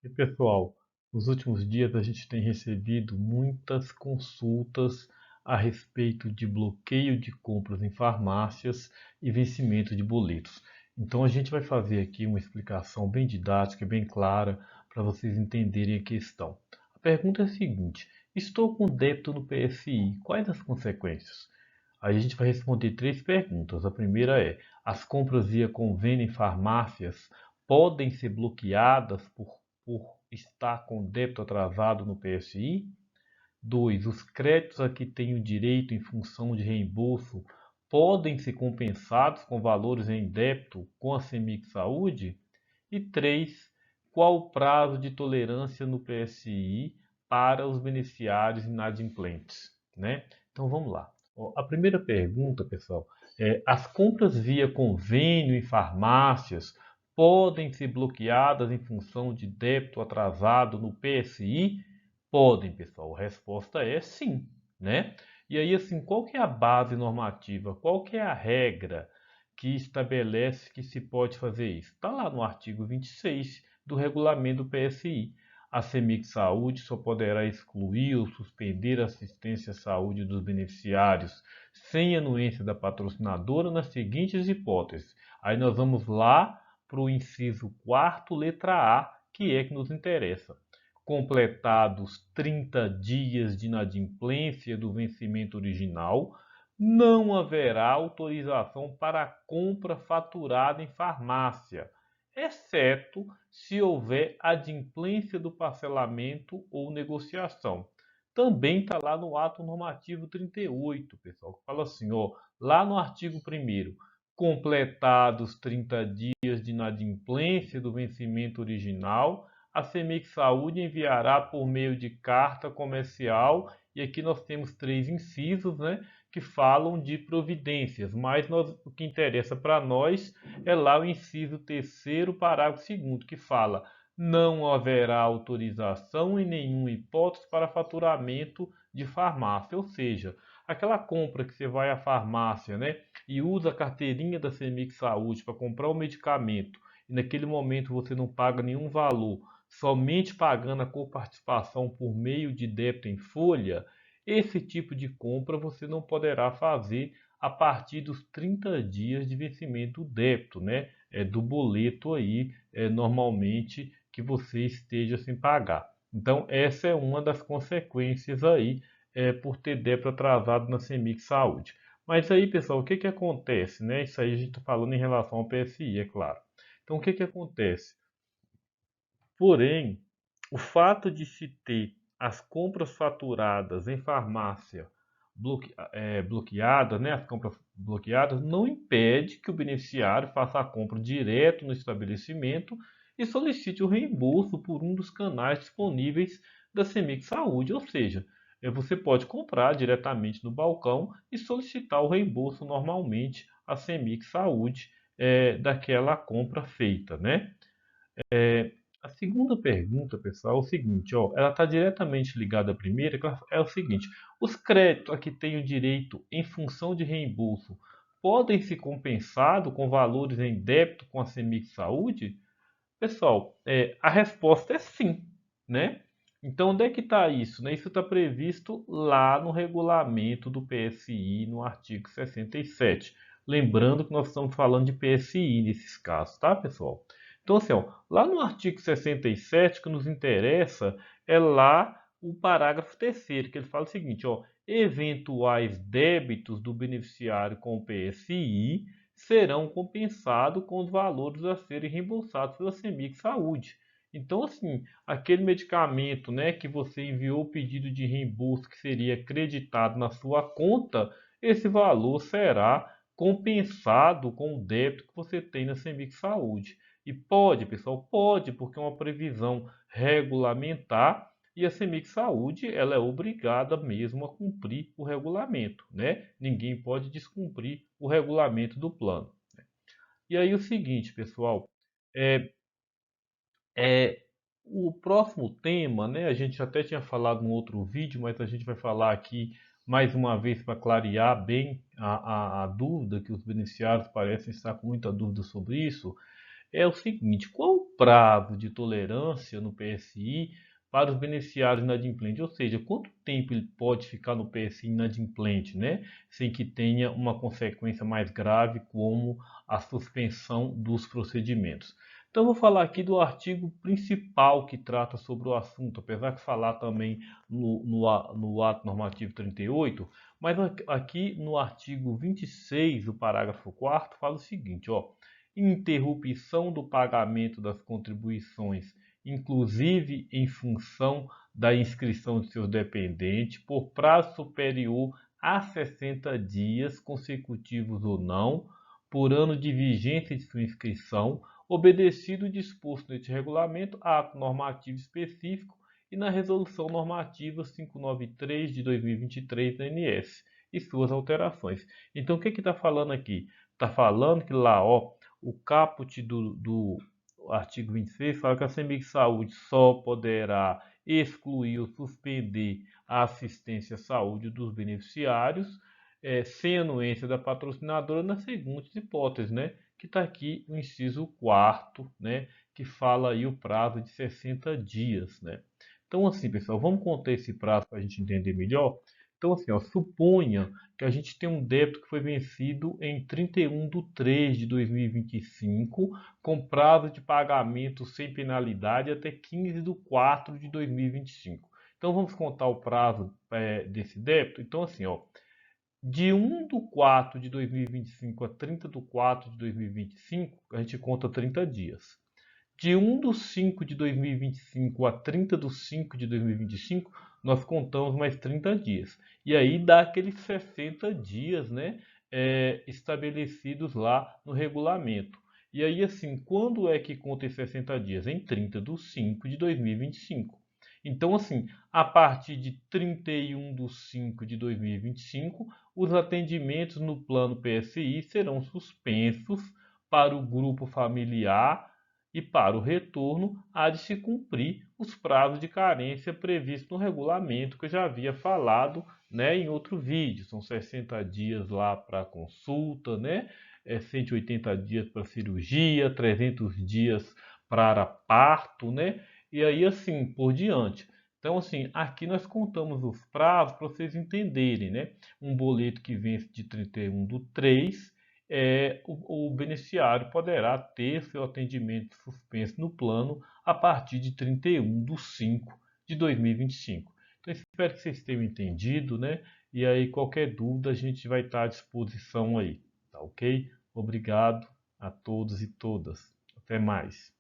E pessoal, nos últimos dias a gente tem recebido muitas consultas a respeito de bloqueio de compras em farmácias e vencimento de boletos. Então a gente vai fazer aqui uma explicação bem didática, bem clara, para vocês entenderem a questão. A pergunta é a seguinte: estou com débito no PSI, quais as consequências? Aí a gente vai responder três perguntas. A primeira é: as compras via convênio em farmácias podem ser bloqueadas por estar com débito atrasado no PSI? 2. Os créditos a que tenho direito em função de reembolso podem ser compensados com valores em débito com a CEMIG Saúde? E 3. Qual o prazo de tolerância no PSI para os beneficiários inadimplentes? Né? Então vamos lá. A primeira pergunta, pessoal, é: as compras via convênio em farmácias podem ser bloqueadas em função de débito atrasado no PSI? Podem, pessoal. A resposta é sim, né? E aí, assim, qual que é a base normativa? Qual que é a regra que estabelece que se pode fazer isso? Está lá no artigo 26 do regulamento do PSI. A CEMIG Saúde só poderá excluir ou suspender a assistência à saúde dos beneficiários sem anuência da patrocinadora nas seguintes hipóteses. Aí nós vamos lá para o inciso 4, letra A, que é que nos interessa. Completados 30 dias de inadimplência do vencimento original, não haverá autorização para a compra faturada em farmácia, exceto se houver adimplência do parcelamento ou negociação. Também está lá no ato normativo 38, pessoal, que fala assim, ó, lá no artigo 1º, completados 30 dias de inadimplência do vencimento original, a CEMIG Saúde enviará por meio de carta comercial, e aqui nós temos três incisos, né, que falam de providências, mas o que interessa para nós é lá o inciso 3º, parágrafo 2º, que fala: não haverá autorização em nenhuma hipótese para faturamento de farmácia, ou seja, aquela compra que você vai à farmácia, né, e usa a carteirinha da CEMIG Saúde para comprar o medicamento, e naquele momento você não paga nenhum valor, somente pagando a coparticipação por meio de débito em folha, esse tipo de compra você não poderá fazer a partir dos 30 dias de vencimento do débito, né? Do boleto aí, normalmente que você esteja sem pagar. Então, essa é uma das consequências aí por ter débito atrasado na CEMIG Saúde. Mas aí, pessoal, o que que acontece, né? Isso aí a gente está falando em relação ao PSI, é claro. Então, o que que acontece? Porém, o fato de se ter as compras faturadas em farmácia bloqueadas, né, as compras bloqueadas, não impede que o beneficiário faça a compra direto no estabelecimento e solicite o reembolso por um dos canais disponíveis da CEMIG Saúde, ou seja, você pode comprar diretamente no balcão e solicitar o reembolso normalmente à CEMIG Saúde daquela compra feita, né? A segunda pergunta, pessoal, é o seguinte, ó, ela está diretamente ligada à primeira, que é o seguinte: os créditos a que tenho direito em função de reembolso podem ser compensados com valores em débito com a CEMIG Saúde? Pessoal, a resposta é sim, né? Então, onde é que está isso? Né? Isso está previsto lá no regulamento do PSI, no artigo 67. Lembrando que nós estamos falando de PSI nesses casos, tá, pessoal? Então, assim, ó, lá no artigo 67, que nos interessa é lá o parágrafo terceiro, que ele fala o seguinte, ó: eventuais débitos do beneficiário com o PSI serão compensados com os valores a serem reembolsados pela CEMIG Saúde. Então, assim, aquele medicamento, né, que você enviou o pedido de reembolso que seria acreditado na sua conta, esse valor será compensado com o débito que você tem na CEMIG Saúde. E pode, pessoal, pode, porque é uma previsão regulamentar e a CEMIG Saúde ela é obrigada mesmo a cumprir o regulamento, né? Ninguém pode descumprir o regulamento do plano. E aí o seguinte, pessoal, é, é o próximo tema, né? A gente até tinha falado no outro vídeo, mas a gente vai falar aqui mais uma vez para clarear bem a dúvida que os beneficiários parecem estar com muita dúvida sobre isso. é o seguinte: qual o prazo de tolerância no PSI para os beneficiários inadimplentes? Ou seja, quanto tempo ele pode ficar no PSI inadimplente, né? Sem que tenha uma consequência mais grave, como a suspensão dos procedimentos. Então, eu vou falar aqui do artigo principal que trata sobre o assunto, apesar de falar também no ato normativo 38, mas aqui no artigo 26, o parágrafo 4º, fala o seguinte, ó: interrupção do pagamento das contribuições, inclusive em função da inscrição de seus dependentes, por prazo superior a 60 dias consecutivos ou não, por ano de vigência de sua inscrição, obedecido o disposto neste regulamento, ato normativo específico e na Resolução Normativa 593 de 2023 da ANS e suas alterações. Então, o que está falando aqui? Está falando que lá, ó, o caput do artigo 26 fala que a CEMIG Saúde só poderá excluir ou suspender a assistência à saúde dos beneficiários, sem anuência da patrocinadora, nas seguintes hipóteses, né? Que está aqui o inciso 4º, né? Que fala aí o prazo de 60 dias, né? Então, assim, pessoal, vamos contar esse prazo para a gente entender melhor? Então, assim, ó, suponha que a gente tem um débito que foi vencido em 31/3 de 2025, com prazo de pagamento sem penalidade até 15/4 de 2025. Então, vamos contar o prazo desse débito? Então, assim, ó, de 1/4 de 2025 a 30/4 de 2025, a gente conta 30 dias. De 1/5 de 2025 a 30/5 de 2025, nós contamos mais 30 dias. E aí dá aqueles 60 dias, né, estabelecidos lá no regulamento. E aí, assim, quando é que conta esses 60 dias? Em 30/5 de 2025. Então, assim, a partir de 31/5 de 2025, os atendimentos no plano PSI serão suspensos para o grupo familiar e para o retorno há de se cumprir os prazos de carência previstos no regulamento que eu já havia falado, né, em outro vídeo. São 60 dias lá para consulta, né, 180 dias para cirurgia, 300 dias para parto, né, e aí assim por diante. Então, assim, aqui nós contamos os prazos para vocês entenderem, né? Um boleto que vence de 31/3, o beneficiário poderá ter seu atendimento suspenso no plano a partir de 31/5 de 2025. Então, espero que vocês tenham entendido, né? E aí, qualquer dúvida, a gente vai estar à disposição aí, tá ok? Obrigado a todos e todas. Até mais.